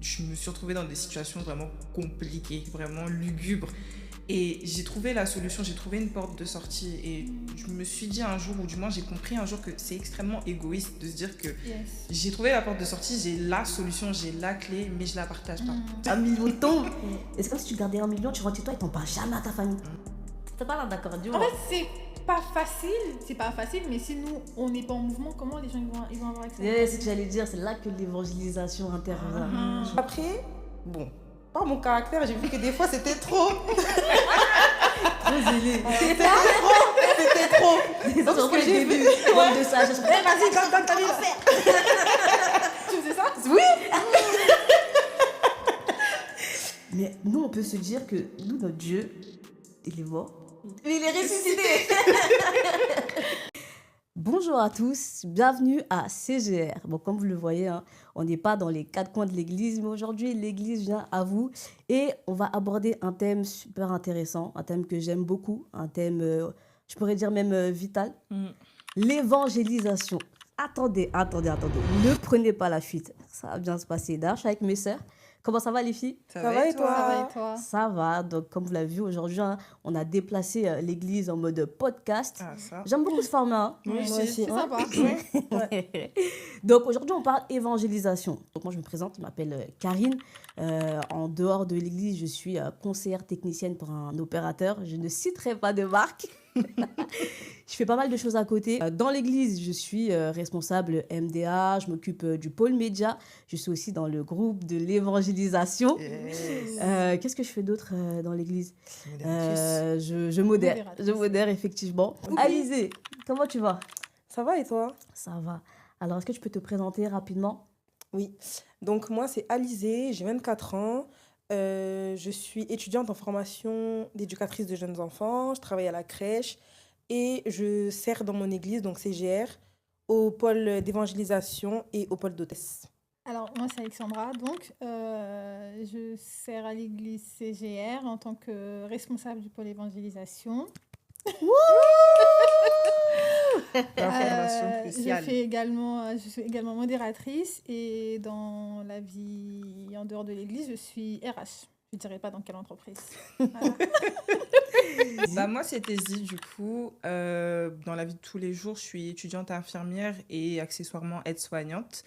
je me suis retrouvée dans des situations vraiment compliquées, vraiment lugubres. Et j'ai trouvé la solution, j'ai trouvé une porte de sortie. Et je me suis dit un jour, ou du moins j'ai compris un jour que c'est extrêmement égoïste de se dire que j'ai trouvé la porte de sortie, j'ai la solution, j'ai la clé, mais je la partage pas. 1 million tombe. Et c'est comme si tu gardais 1 million, tu rentres chez toi et t'en parles jamais à ta famille. T'es pas là, d'accord, dis-moi. En fait, c'est pas facile, mais si nous, on n'est pas en mouvement, comment les gens ils vont avoir accès? C'est ce que j'allais dire, c'est là que l'évangélisation intervient. Après, bon, par mon caractère, j'ai vu que des fois c'était trop. Trop zélé. C'était trop. Donc, ce que j'ai vu. Bande de sages. Vas-y, donne ta vie. Tu faisais ça? Oui. Mais nous, on peut se dire que nous, notre Dieu, il est mort. Mais il est ressuscité. Bonjour à tous, bienvenue à CGR. Bon, comme vous le voyez, hein, on n'est pas dans les 4 coins de l'église, mais aujourd'hui, l'église vient à vous et on va aborder un thème super intéressant, un thème que j'aime beaucoup, un thème, je pourrais dire même vital, l'évangélisation. Attendez, ne prenez pas la fuite, ça va bien se passer. D'ailleurs, je suis avec mes sœurs. Comment ça va les filles? Ça va et toi? Ça va et toi? Ça va, donc comme vous l'avez vu aujourd'hui, hein, on a déplacé l'église en mode podcast. Ah, ça. J'aime beaucoup ce format. Hein. Moi aussi. C'est sympa. Donc aujourd'hui, on parle évangélisation. Donc moi, je me présente, je m'appelle Karine. En dehors de l'église, je suis conseillère technicienne pour un opérateur. Je ne citerai pas de marque. Je fais pas mal de choses à côté. Dans l'église, je suis responsable MDA, je m'occupe du pôle média. Je suis aussi dans le groupe de l'évangélisation. Yes. Qu'est-ce que je fais d'autre dans l'église? Modératrice. Je modère. Modératrice. Je modère, effectivement. Alizé, comment tu vas? Ça va et toi? Ça va. Alors, est-ce que tu peux te présenter rapidement? Oui. Donc moi, c'est Alizée, j'ai 24 ans. Je suis étudiante en formation d'éducatrice de jeunes enfants. Je travaille à la crèche et je sers dans mon église, donc CGR, au pôle d'évangélisation et au pôle d'hôtesse. Alors, moi, c'est Alexandra. Donc, je sers à l'église CGR en tant que responsable du pôle évangélisation. Information cruciale. Je suis également modératrice et dans la vie en dehors de l'église, je suis RH. Je ne dirais pas dans quelle entreprise. Voilà. Bah, moi, c'était Zi, du coup. Dans la vie de tous les jours, je suis étudiante infirmière et accessoirement aide-soignante.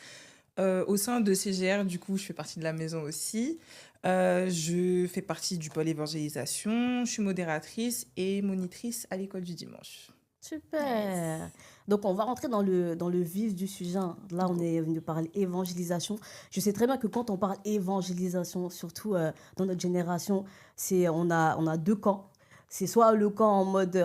Au sein de CGR, du coup, je fais partie de la maison aussi. Je fais partie du pôle évangélisation. Je suis modératrice et monitrice à l'école du dimanche. Super. Donc, on va rentrer dans le vif du sujet. Là, on est venu parler évangélisation. Je sais très bien que quand on parle évangélisation, surtout dans notre génération, on a 2 camps. C'est soit le camp en mode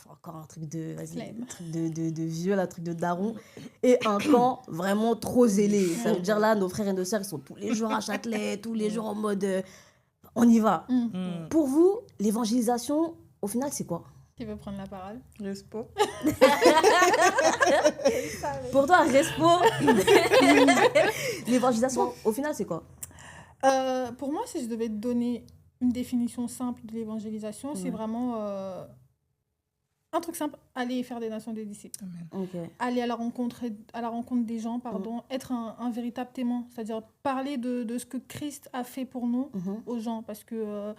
encore un truc de Flemme. de vieux, un truc de daron, et un camp vraiment trop zélé. Ça veut dire là, nos frères et nos sœurs, ils sont tous les jours à Châtelet, tous les jours en mode on y va. Pour vous, l'évangélisation, au final, c'est quoi? Qui veut prendre la parole? Respo. Pour toi, Respo, l'évangélisation, au final, c'est quoi? Pour moi, si je devais te donner une définition simple de l'évangélisation, c'est vraiment un truc simple, aller faire des nations des disciples. Amen. Ok. Aller à la rencontre des gens, être un véritable témoin, c'est-à-dire parler de ce que Christ a fait pour nous aux gens, parce que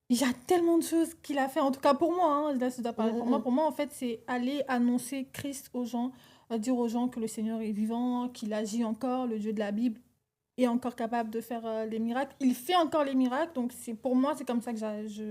il y a tellement de choses qu'il a fait, en tout cas pour moi, hein, là, je dois parler pour moi. Pour moi, en fait, c'est aller annoncer Christ aux gens, dire aux gens que le Seigneur est vivant, qu'il agit encore, le Dieu de la Bible est encore capable de faire les miracles. Il fait encore les miracles, donc pour moi, c'est comme ça que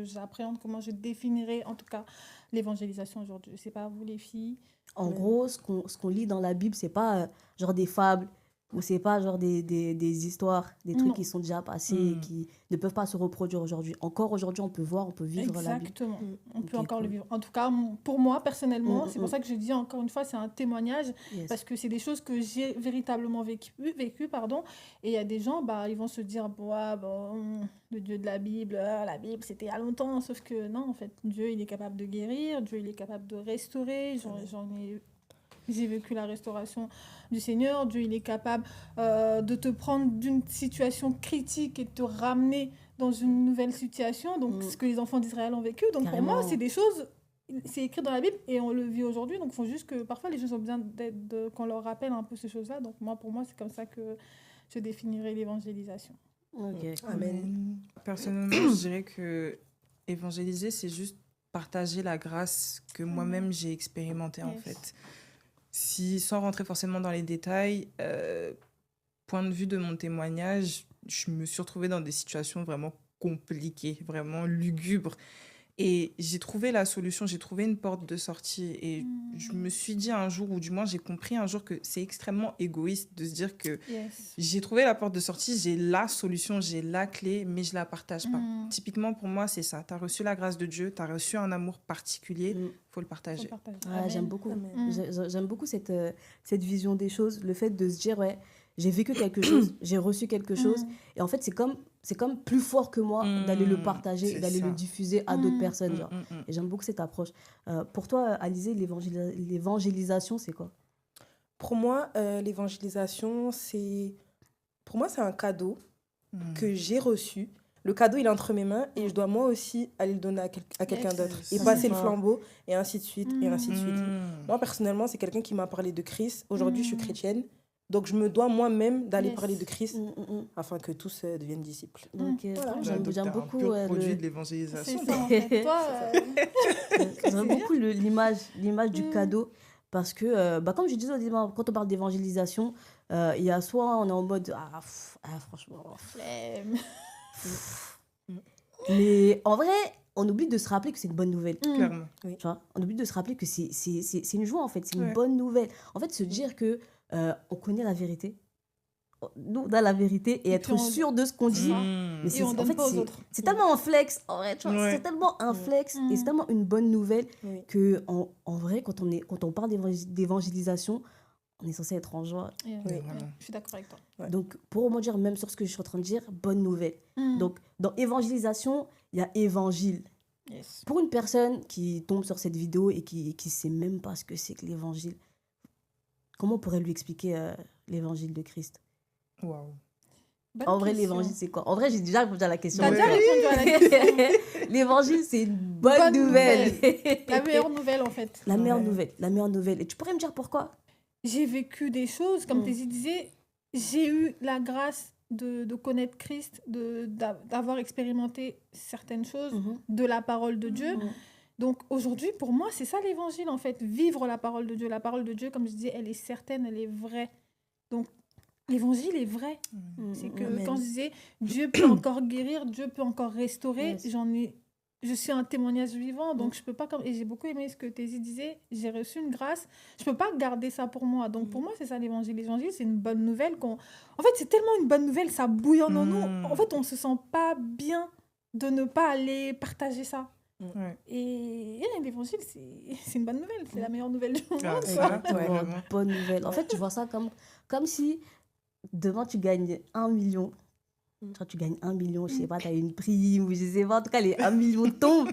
j'appréhende, comment je définirais, en tout cas, l'évangélisation aujourd'hui. Je sais pas, vous les filles. En gros, ce qu'on lit dans la Bible, c'est pas genre des fables, ou c'est pas genre des histoires, des trucs qui sont déjà passés et qui ne peuvent pas se reproduire aujourd'hui. Encore aujourd'hui, on peut voir, on peut vivre la Bible. Exactement. On peut Ok, encore cool. le vivre. En tout cas, pour moi, personnellement, c'est pour ça que je dis encore une fois, c'est un témoignage, Yes. parce que c'est des choses que j'ai véritablement vécues, et il y a des gens, ils vont se dire, le Dieu de la Bible, la Bible, c'était il y a longtemps, sauf que non, en fait, Dieu, il est capable de guérir, Dieu, il est capable de restaurer, j'ai vécu la restauration du Seigneur. Dieu, il est capable de te prendre d'une situation critique et de te ramener dans une nouvelle situation. Donc, ce que les enfants d'Israël ont vécu. Donc, Carrément. pour moi, c'est des choses... C'est écrit dans la Bible et on le vit aujourd'hui. Donc, il faut juste que parfois, les gens ont besoin qu'on leur rappelle un peu ces choses-là. Donc, pour moi, c'est comme ça que je définirais l'évangélisation. Ok. Amen. Personnellement, je dirais que évangéliser, c'est juste partager la grâce que moi-même j'ai expérimentée en Yes. fait. Si, sans rentrer forcément dans les détails, point de vue de mon témoignage, je me suis retrouvée dans des situations vraiment compliquées, vraiment lugubres. Et j'ai trouvé la solution, j'ai trouvé une porte de sortie. Et je me suis dit un jour, ou du moins j'ai compris un jour que c'est extrêmement égoïste de se dire que Yes. j'ai trouvé la porte de sortie, j'ai la solution, j'ai la clé, mais je la partage pas. Typiquement pour moi, c'est ça. Tu as reçu la grâce de Dieu, tu as reçu un amour particulier, Mm. faut le Faut partager. partager. Ouais, Amen. j'aime beaucoup. Amen. J'aime beaucoup cette vision des choses, le fait de se dire, ouais, j'ai vécu quelque chose, j'ai reçu quelque chose, et en fait, c'est comme plus fort que moi d'aller le partager, c'est d'aller le ça. diffuser à d'autres personnes. Mm, Genre. mm, mm. Et j'aime beaucoup cette approche. Pour toi, Alizé, l'évangélisation, c'est quoi? Pour moi, l'évangélisation, pour moi, c'est un cadeau que j'ai reçu. Le cadeau, il est entre mes mains et je dois moi aussi aller le donner à quelqu'un Yes. d'autre. Et Ça, passer c'est le fort. flambeau et ainsi de suite, et ainsi de suite. Mm. Moi, personnellement, c'est quelqu'un qui m'a parlé de Christ. Aujourd'hui, je suis chrétienne. Donc, je me dois moi-même d'aller Yes. parler de Christ Mm, mm, mm. afin que tous deviennent disciples. Donc, Voilà. j'aime Donc, j'aime t'as un beaucoup. pur ouais, produit de C'est l'évangélisation. ça, en fait. Toi, j'aime beaucoup l'image du cadeau. Parce que, comme je disais au début, quand on parle d'évangélisation, il y a soit on est en mode franchement. flemme. Mais en vrai, on oublie de se rappeler que c'est une bonne nouvelle. Clairement. Tu vois, on oublie de se rappeler que c'est une joie en fait, c'est une Ouais. bonne nouvelle. En fait, se dire que on connaît la vérité, nous on a la vérité et être puis on- sûr de ce qu'on dit. Mm. Mais Et on en donne fait, pas aux autres. c'est tellement un flex, en vrai, tu vois, Ouais. c'est tellement un flex et c'est tellement une bonne nouvelle Oui. que en vrai, quand on parle d'évangélisation, on est censé être en joie. Et, Oui. Vraiment. je suis d'accord avec toi. Ouais. Donc, pour moi dire, même sur ce que je suis en train de dire, bonne nouvelle. Donc, dans évangélisation, il y a évangile. Yes. Pour une personne qui tombe sur cette vidéo et qui ne sait même pas ce que c'est que l'évangile, comment on pourrait lui expliquer l'évangile de Christ? Waouh. Bonne En vrai, question. l'évangile, c'est quoi? En vrai, j'ai déjà répondu à la question. T'as Ouais. déjà répondu à la question. L'évangile, c'est une bonne Bonne nouvelle. La meilleure nouvelle, en fait. La meilleure Ouais. nouvelle. La meilleure nouvelle. Et tu pourrais me dire pourquoi? J'ai vécu des choses, comme Tézi disait, j'ai eu la grâce de connaître Christ, d'avoir expérimenté certaines choses de la parole de Dieu. Donc aujourd'hui, pour moi, c'est ça l'évangile, en fait, vivre la parole de Dieu. La parole de Dieu, comme je disais, elle est certaine, elle est vraie. Donc l'évangile est vrai. C'est que Amen. quand je disais, Dieu peut encore guérir, Dieu peut encore restaurer, Yes. je suis un témoignage vivant, donc je peux pas et j'ai beaucoup aimé ce que Tézi disait, j'ai reçu une grâce, je peux pas garder ça pour moi. Donc pour moi, c'est ça l'évangile. L'évangile, c'est une bonne nouvelle en fait, c'est tellement une bonne nouvelle, ça bouillonne en nous. En fait, on se sent pas bien de ne pas aller partager ça. Ouais. Et l'évangile, c'est une bonne nouvelle, c'est la meilleure nouvelle du monde. Ah, quoi. ça, Exactement. vraiment. Bonne nouvelle. En fait, tu vois ça comme si demain tu gagnes 1 million. Tu gagnes 1 million, je sais pas, tu as une prime, ou je sais pas, en tout cas, les 1 million tombent.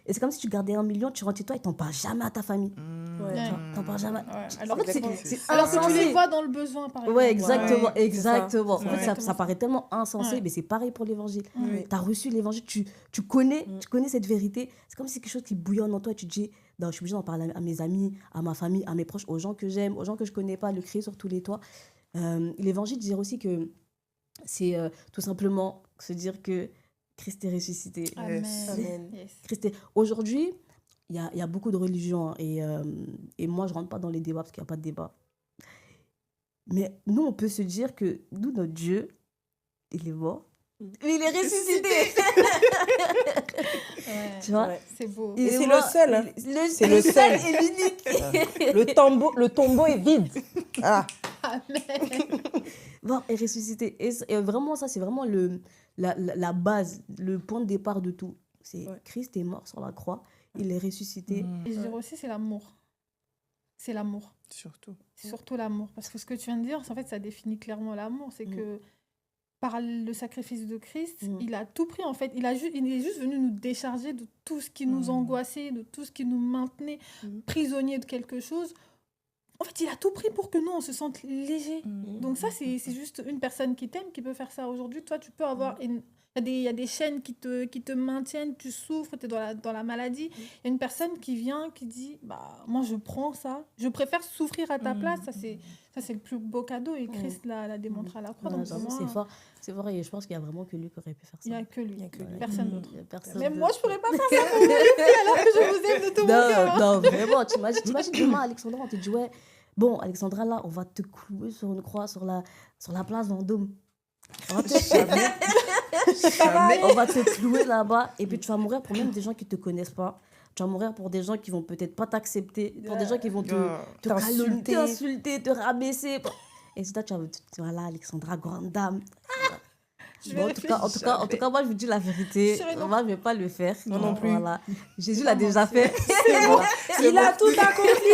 Et c'est comme si tu gardais 1 million, tu rentres chez toi et t'en parles jamais à ta famille. Ouais. Ouais. T'en parles jamais. Ouais, En fait, exactement. Alors que tu insensé. les vois dans le besoin, par exemple. Ouais, exactement, Ouais, c'est exactement. ça. En fait, Ouais. ça paraît tellement insensé, Ouais. mais c'est pareil pour l'évangile. Oui. Tu as reçu l'évangile, tu connais cette vérité. C'est comme si c'est quelque chose qui bouillonne en toi. Tu te dis, non, je suis obligée d'en parler à mes amis, à ma famille, à mes proches, aux gens que j'aime, aux gens que je connais pas, le crier sur tous les toits. L'évangile dire aussi que c'est tout simplement se dire que Christ est ressuscité. Amen. Amen. Yes. Aujourd'hui, il y a beaucoup de religions hein, et moi, je rentre pas dans les débats parce qu'il n'y a pas de débat. Mais nous, on peut se dire que nous, notre Dieu, il est mort, mais il est ressuscité. Ouais. Tu vois? Ouais. C'est beau. Et Il est c'est mort, le seul, hein. C'est le seul et l'unique. Le tombeau est vide. Ah. Mort et ressuscité. Et vraiment, ça, c'est vraiment la base, le point de départ de tout. C'est Christ est mort sur la croix, il est ressuscité. Et je dirais aussi, c'est l'amour. C'est l'amour. Surtout. C'est surtout l'amour. Parce que ce que tu viens de dire, en fait, ça définit clairement l'amour. C'est que par le sacrifice de Christ, il a tout pris, en fait. Il est juste venu nous décharger de tout ce qui nous angoissait, de tout ce qui nous maintenait prisonniers de quelque chose. En fait, il a tout pris pour que nous, on se sente léger. Donc ça, c'est juste une personne qui t'aime qui peut faire ça. Aujourd'hui, toi, tu peux avoir... Il y a des chaînes qui te maintiennent, tu souffres, tu es dans la maladie. Il y a une personne qui vient, qui dit, bah, moi, je prends ça. Je préfère souffrir à ta place. Ça, Ça, c'est le plus beau cadeau et Christ l'a démontré à la croix. Ouais, Donc, j'avoue, pour moi, c'est fort et je pense qu'il y a vraiment que lui qui aurait pu faire ça. il n'y a que lui. Il y a que lui. Personne d'autre. Il y a personne Même d'autre. moi, je pourrais pas faire ça pour vous, les filles, alors que je vous aime de tout mon cœur. Non, vraiment, t'imagines demain, Alexandra, on te dit, ouais, bon, Alexandra, là, on va te clouer sur une croix sur la place Vendôme. On va te, Jamais. on va te clouer là-bas et puis tu vas mourir pour même des gens qui te connaissent pas. Tu vas mourir pour des gens qui vont peut-être pas t'accepter, pour des gens qui vont te calomnier, t'insulter, te rabaisser. Et c'est toi, tu vas là, Alexandra, grande dame. Je Bon, vais en tout cas, moi, je vous dis la vérité. Chérie, non. Moi, je ne vais pas le faire. Moi non plus. Voilà. Jésus l'a déjà fait. Il a tout accompli.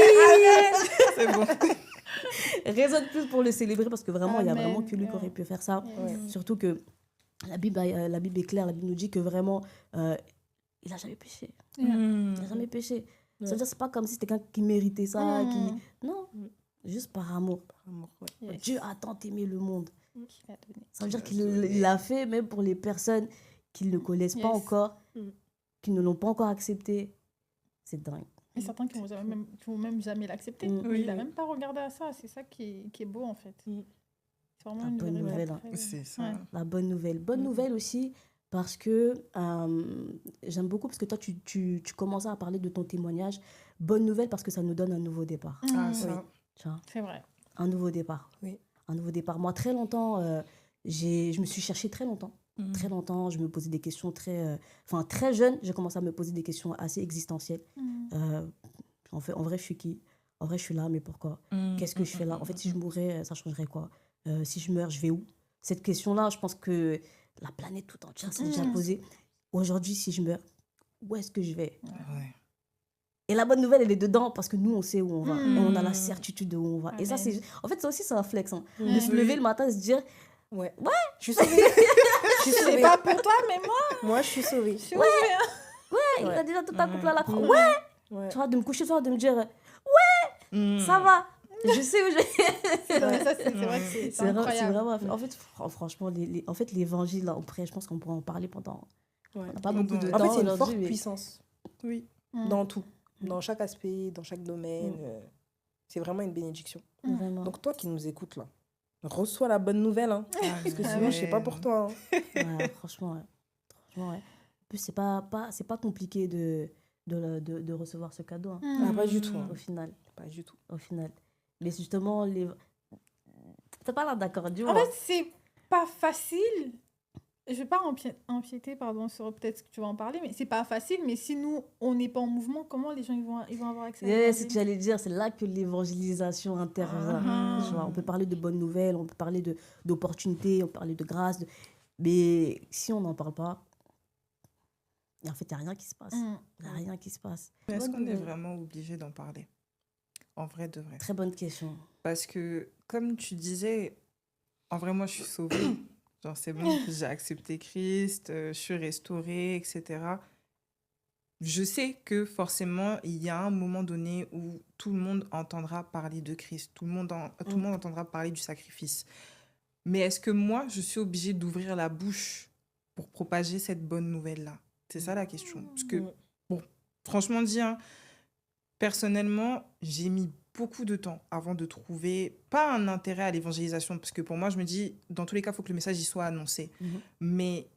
C'est bon. Raison de plus pour le célébrer parce que vraiment, il y a Amen. vraiment que lui qui aurait pu faire ça. Ouais. Surtout que la Bible est claire. La Bible nous dit que vraiment, il n'a jamais péché. Il n'a jamais péché. C'est-à-dire, c'est pas comme si c'était quelqu'un qui méritait ça. Non, juste par amour. Yes. Dieu a tant aimé le monde. Qu'il a donné. Ça veut dire qu'il l'a fait même pour les personnes qui ne le connaissent pas Yes. encore, qui ne l'ont pas encore accepté. C'est dingue. Et certains qui vont même jamais l'accepter. Oui. Il n'a même pas regardé à ça. C'est ça qui est beau, en fait. C'est vraiment La une bonne véritable nouvelle, hein. très- C'est ça. Ouais. La bonne nouvelle. Bonne nouvelle aussi parce que j'aime beaucoup parce que toi, tu commençais à parler de ton témoignage. Bonne nouvelle parce que ça nous donne un nouveau départ. Ah, Mm. ça. Tu vois, C'est vrai. un nouveau départ. Oui. Un nouveau départ. Moi, très longtemps, je me suis cherchée très longtemps. Très longtemps, je me posais des questions très jeune, j'ai commencé à me poser des questions assez existentielles. En vrai, je suis qui? En vrai, je suis là, mais pourquoi? Qu'est-ce que je fais là? En fait, si je mourais, ça changerait quoi? Si je meurs, je vais où? Cette question-là, je pense que la planète tout entière s'est déjà posée. Aujourd'hui, si je meurs, où est-ce que je vais? Ouais. Et la bonne nouvelle, elle est dedans parce que nous, on sait où on va. Et on a la certitude de où on va. Et ça, Amen. en fait, ça aussi, c'est un flex. Hein. De Mm. se lever le matin et se dire, Ouais. Je suis sauvée. Je suis C'est sauvée. pas pour toi, mais moi, Moi, je suis sauvée. je suis sauvée, hein. il a déjà tout accompli à la croix. Ouais! Ouais. Tu vois, de me coucher le soir, de me dire, Mm. ça va, je sais où je vais. Non, mais ça, c'est vrai que c'est incroyable. vraiment. En fait, franchement, en fait, l'évangile, là, après, je pense qu'on pourrait en parler pendant. Ouais. On n'a pas beaucoup de En temps. fait, c'est une aujourd'hui, forte mais- puissance Oui. dans tout, dans chaque aspect, dans chaque domaine. C'est vraiment une bénédiction. Vraiment. Donc toi qui nous écoutes là, reçois la bonne nouvelle, hein, parce que sinon je sais pas pour toi. Hein. Ouais, franchement, ouais. En plus, c'est pas compliqué de recevoir ce cadeau, hein, Ah, pas du tout. Hein. au final. Pas du tout. Mais justement, t'as pas l'air d'accord, dis-moi. En fait, c'est pas facile. Je vais pas empiéter sur peut-être que tu vas en parler, mais c'est pas facile. Mais si nous, on n'est pas en mouvement, comment les gens ils vont avoir accès à C'est ce l'évangile? que j'allais dire, c'est là que l'évangélisation intervient. Ah. Tu vois, on peut parler de bonnes nouvelles, on peut parler d'opportunités, on peut parler de grâce. Mais si on n'en parle pas, en fait, il n'y a rien qui se passe. Il n'y a rien qui se passe. Mais est-ce qu'on est Bonne- vraiment obligé d'en parler? En vrai, de vrai. Très bonne question. Parce que, comme tu disais, en vrai, moi, je suis sauvée. Genre, c'est bon, j'ai accepté Christ, je suis restaurée, etc. Je sais que forcément, il y a un moment donné où tout le monde entendra parler de Christ, tout le monde entendra parler du sacrifice. Mais est-ce que moi, je suis obligée d'ouvrir la bouche pour propager cette bonne nouvelle-là? C'est ça la question. Parce que, bon, franchement dit, hein, personnellement, j'ai mis beaucoup de temps avant de trouver, pas un intérêt à l'évangélisation, parce que pour moi, je me dis, dans tous les cas, il faut que le message y soit annoncé. Mais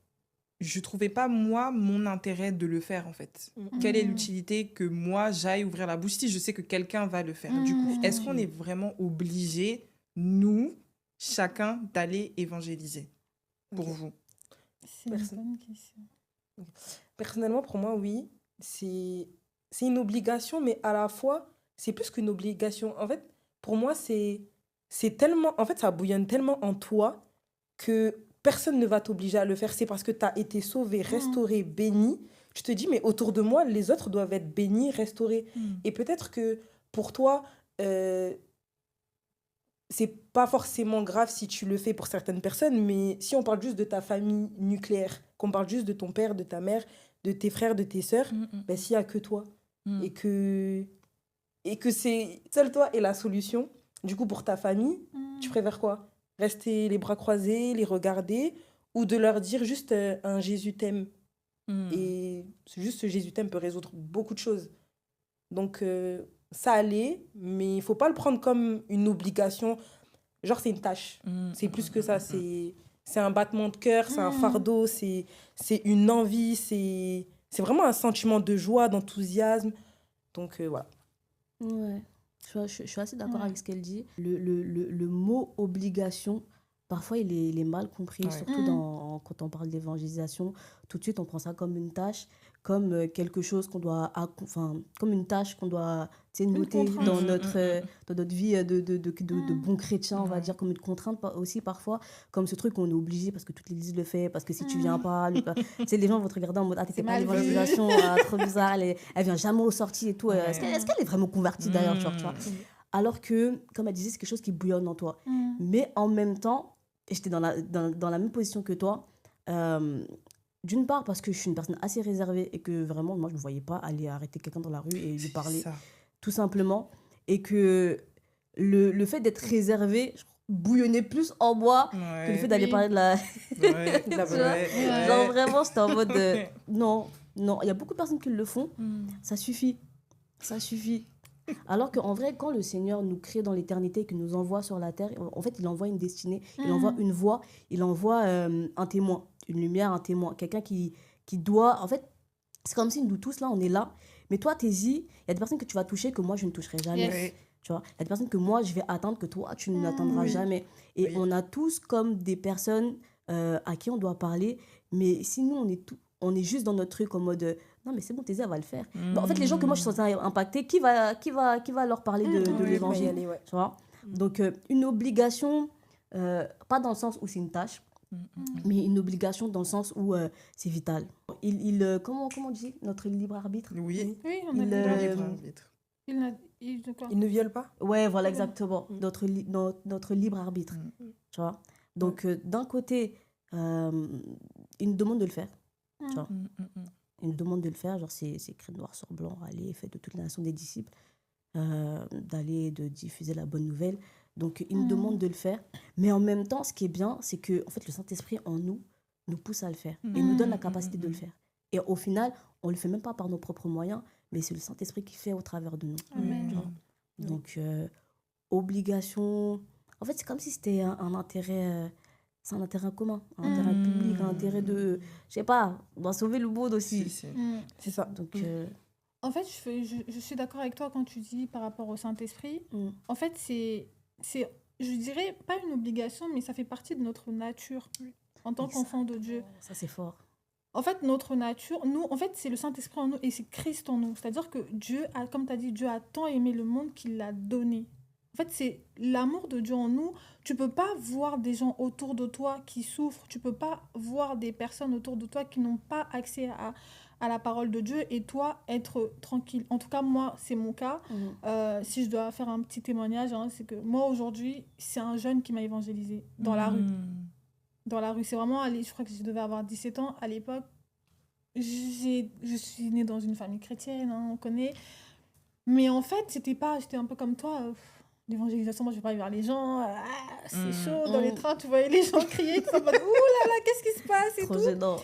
je trouvais pas, moi, mon intérêt de le faire, en fait. Quelle est l'utilité que moi, j'aille ouvrir la bouche si je sais que quelqu'un va le faire? Du coup, est-ce qu'on est vraiment obligé, nous, chacun, d'aller évangéliser pour vous? C'est une bonne question. Personnellement, pour moi, oui, c'est une obligation, mais à la fois, c'est plus qu'une obligation. En fait, pour moi, c'est tellement... En fait, ça bouillonne tellement en toi que personne ne va t'obliger à le faire. C'est parce que tu as été sauvé, restauré, béni. Tu te dis, mais autour de moi, les autres doivent être bénis, restaurés. Et peut-être que pour toi, c'est pas forcément grave si tu le fais pour certaines personnes, mais si on parle juste de ta famille nucléaire, qu'on parle juste de ton père, de ta mère, de tes frères, de tes sœurs, ben, s'il n'y a que toi et que c'est seul toi et la solution, du coup, pour ta famille, tu préfères quoi? Rester les bras croisés, les regarder, ou de leur dire juste un Jésus t'aime. Et juste ce Jésus t'aime peut résoudre beaucoup de choses. Donc, ça allait, mais il faut pas le prendre comme une obligation. Genre, c'est une tâche. C'est plus que ça. C'est un battement de cœur, c'est un fardeau, c'est une envie, c'est vraiment un sentiment de joie, d'enthousiasme. Donc, voilà. Ouais, je suis assez d'accord Ouais. avec ce qu'elle dit. Le mot obligation, parfois il est mal compris, Ouais. surtout quand on parle d'évangélisation. Tout de suite, on prend ça comme une tâche, comme quelque chose qu'on doit, comme une tâche qu'on doit, tu sais, noter contrainte. dans notre vie de bon chrétien, on va Ouais. dire, comme une contrainte aussi parfois, comme ce truc qu'on est obligé parce que toute l'église le fait, parce que si tu viens pas, tu sais, les gens vont te regarder en mode, ah, t'étais C'est pas à mal vu. l'évangélisation, trop bizarre, elle vient jamais aux sorties et tout. Ouais. Est-ce qu'elle est vraiment convertie d'ailleurs, tu vois? Alors que, comme elle disait, c'est quelque chose qui bouillonne en toi. Mais en même temps, et j'étais dans la même position que toi, d'une part parce que je suis une personne assez réservée et que vraiment, moi, je ne me voyais pas aller arrêter quelqu'un dans la rue et lui C'est parler, ça. tout simplement. Et que le fait d'être réservée bouillonnait plus en moi que le fait d'aller Oui. parler de la... Ouais. La Tu vois, Ouais. genre vraiment, j'étais en mode... non, il y a beaucoup de personnes qui le font. Ça suffit. Ça suffit. Alors qu'en vrai, quand le Seigneur nous crée dans l'éternité, qu'il nous envoie sur la terre, en fait, il envoie une destinée, il envoie une voie, il envoie un témoin, une lumière, un témoin, quelqu'un qui doit... En fait, c'est comme si nous tous, là, on est là. Mais toi, t'hésites, il y a des personnes que tu vas toucher que moi, je ne toucherai jamais. Yes. Tu vois, il y a des personnes que moi, je vais atteindre que toi, tu ne l'atteindras Oui. jamais. Et Oui. on a tous comme des personnes à qui on doit parler. Mais si nous, on est juste dans notre truc en mode... Non, mais c'est bon, Thésée, elle va le faire. Bah, en fait, les gens que moi, je suis censée impacter, qui va leur parler de Ouais, l'évangile, y aller, ouais. tu vois? Donc, une obligation, pas dans le sens où c'est une tâche, mais une obligation dans le sens où c'est vital. Comment on dit? Notre libre arbitre? Oui. Oui, on a Il, le euh, droit. Libre arbitre. De quoi? Il ne viole pas. Ouais, voilà, exactement. Notre libre arbitre, tu vois? Donc, d'un côté, il nous demande de le faire, tu vois? Il nous demande de le faire, genre c'est écrit noir sur blanc, allez, faites de toute la nation des disciples, de diffuser la bonne nouvelle. Donc, il nous demande de le faire. Mais en même temps, ce qui est bien, c'est que en fait, le Saint-Esprit en nous pousse à le faire et nous donne la capacité de le faire. Et au final, on ne le fait même pas par nos propres moyens, mais c'est le Saint-Esprit qui fait au travers de nous. Amen. Tu vois. Donc, obligation... En fait, c'est comme si c'était un intérêt... c'est un intérêt commun, un intérêt public, un intérêt de... Je sais pas, on doit sauver le monde aussi. Si. C'est ça. Donc, En fait, je suis d'accord avec toi quand tu dis par rapport au Saint-Esprit. En fait, c'est, je dirais, pas une obligation, mais ça fait partie de notre nature en tant qu'enfant de Dieu. ça, c'est fort. En fait, notre nature, nous, en fait, c'est le Saint-Esprit en nous et c'est Christ en nous. C'est-à-dire que Dieu a, comme tu as dit, Dieu a tant aimé le monde qu'il l'a donné. En fait, c'est l'amour de Dieu en nous. Tu peux pas voir des gens autour de toi qui souffrent. Tu peux pas voir des personnes autour de toi qui n'ont pas accès à la parole de Dieu et toi, être tranquille. En tout cas, moi, c'est mon cas. Si je dois faire un petit témoignage, hein, c'est que moi, aujourd'hui, c'est un jeune qui m'a évangélisée dans la rue. Dans la rue, c'est vraiment, je crois que je devais avoir 17 ans à l'époque. Je suis née dans une famille chrétienne, hein, on connaît. Mais en fait, j'étais un peu comme toi. L'évangélisation, moi, je vais pas aller vers les gens. C'est chaud dans les trains, tu voyais les gens crier. Tu es en mode, ouh là là, qu'est-ce qui se passe et Trop tout. gênant.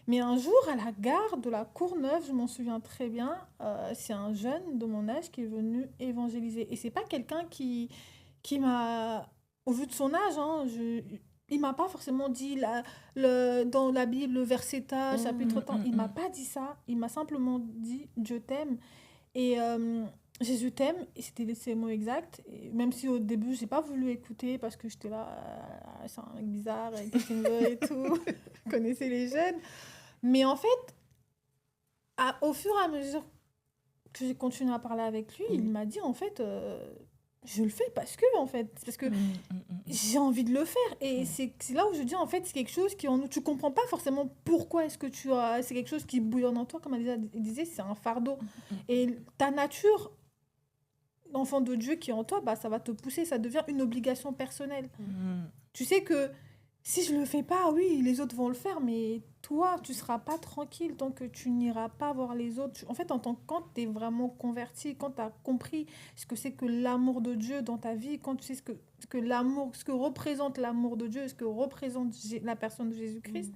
Mais un jour, à la gare de la Courneuve, je m'en souviens très bien, c'est un jeune de mon âge qui est venu évangéliser. Et c'est pas quelqu'un qui m'a, au vu de son âge, hein, il m'a pas forcément dit dans la Bible, le verset chapitre temps. Il m'a pas dit ça. Il m'a simplement dit Dieu t'aime. Et Jésus t'aime. Et c'était ces mots exacts. Et même si au début, j'ai pas voulu écouter parce que j'étais là, c'est un mec bizarre, qu'est-ce qu'il me veut et tout. Vous connaissez les jeunes. Mais en fait, au fur et à mesure que j'ai continué à parler avec lui, il m'a dit en fait, je le fais parce que j'ai envie de le faire. Et c'est là où je dis en fait, c'est quelque chose qui en nous, tu comprends pas forcément pourquoi est-ce que c'est quelque chose qui bouillonne en toi, comme elle disait, c'est un fardeau. Et ta nature, l'enfant de Dieu qui est en toi, bah, ça va te pousser, ça devient une obligation personnelle. Tu sais que si je le fais pas, oui, les autres vont le faire, mais toi, tu seras pas tranquille tant que tu n'iras pas voir les autres. En fait, quand tu es vraiment converti, quand tu as compris ce que c'est que l'amour de Dieu dans ta vie, quand tu sais ce que représente l'amour de Dieu, ce que représente la personne de Jésus-Christ,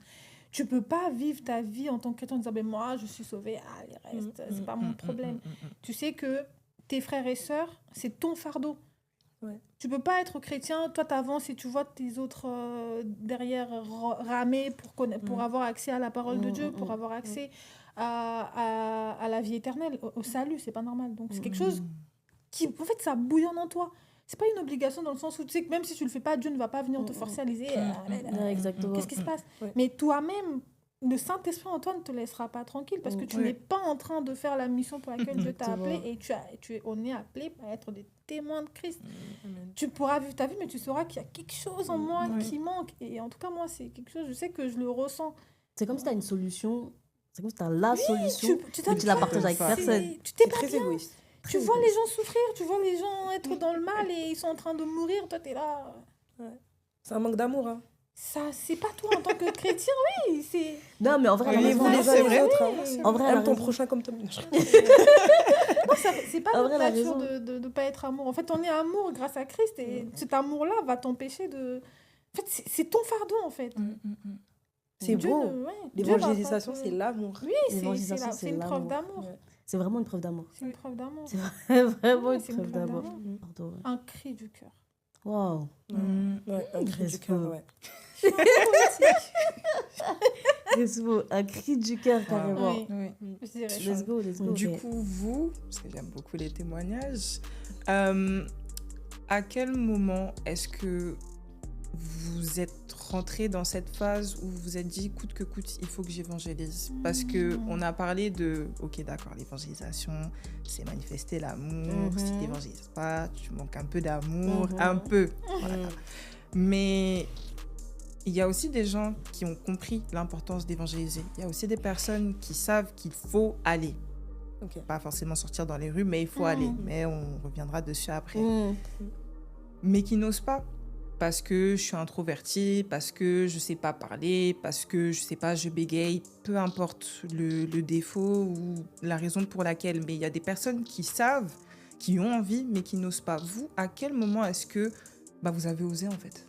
tu peux pas vivre ta vie en tant que chrétien en disant, ben moi, je suis sauvé, allez, reste, c'est pas mon problème. Tu sais que tes frères et sœurs, c'est ton fardeau. Ouais. Tu peux pas être chrétien, toi t'avances et tu vois tes autres derrière ramer pour avoir accès à la parole de Dieu, pour avoir accès à la vie éternelle, au salut, c'est pas normal. Donc c'est quelque chose qui, en fait, ça bouillonne en toi. C'est pas une obligation dans le sens où tu sais que même si tu le fais pas, Dieu ne va pas venir te forcer à liser. Exactement. Qu'est-ce qui se passe? Ouais. Mais toi-même, le Saint-Esprit en toi ne te laissera pas tranquille parce que tu Ouais. n'es pas en train de faire la mission pour laquelle Dieu t'a Exactement. appelé et on est appelé à être des témoins de Christ. Amen. Tu pourras vivre ta vie, mais tu sauras qu'il y a quelque chose en moi Ouais. qui manque. Et en tout cas, moi, c'est quelque chose, je sais que je le ressens. C'est comme si tu as une solution, c'est comme si tu as la solution, Tu mais tu la partages avec C'est- personne. Tu t'es C'est pas très bien. égoïste. Tu vois les gens souffrir, tu vois les gens être dans le mal et ils sont en train de mourir. Toi, t'es là. C'est un manque d'amour. Hein. Ça, c'est pas toi en tant que chrétien, oui. C'est... Non, mais en vrai, elle a Oui, raison. vous, les c'est uns les vrai. autres. hein. En vrai, elle a Aime ton raison. prochain comme toi. Non, c'est pas En notre vrai, elle a nature raison. de pas être amour. En fait, on est amour grâce à Christ et cet amour-là va t'empêcher de... En fait, c'est ton fardeau, en fait. C'est Dieu beau. ne- ouais, Dieu va L'évangélisation, pas te- c'est l'amour. Oui, L'évangélisation, c'est c'est une preuve l'amour. d'amour. Ouais. C'est vraiment une preuve d'amour. C'est une preuve d'amour. C'est vraiment Ouais, une c'est une preuve preuve d'amour. d'amour. Pardon, ouais. Un cri du cœur. Waouh. Ouais, un cri du cœur, ouais. Resmo, un cri du cœur, carrément. Oui, Oui. je dirais ça. Let's go, let's go. Du Ouais. coup, vous, parce que j'aime beaucoup les témoignages, à quel moment est-ce que vous êtes rentré dans cette phase où vous vous êtes dit coûte que coûte, il faut que j'évangélise? Parce que on a parlé de, ok, d'accord, l'évangélisation, c'est manifester l'amour. Si tu n'évangélises pas, tu manques un peu d'amour, un peu. Voilà. Mais il y a aussi des gens qui ont compris l'importance d'évangéliser. Il y a aussi des personnes qui savent qu'il faut aller. Ok. Pas forcément sortir dans les rues, mais il faut aller. Mais on reviendra dessus après. Mais qui n'osent pas. Parce que je suis introvertie, parce que je sais pas parler, parce que je sais pas, je bégaye. Peu importe le défaut ou la raison pour laquelle. Mais il y a des personnes qui savent, qui ont envie, mais qui n'osent pas. Vous, à quel moment est-ce que vous avez osé en fait?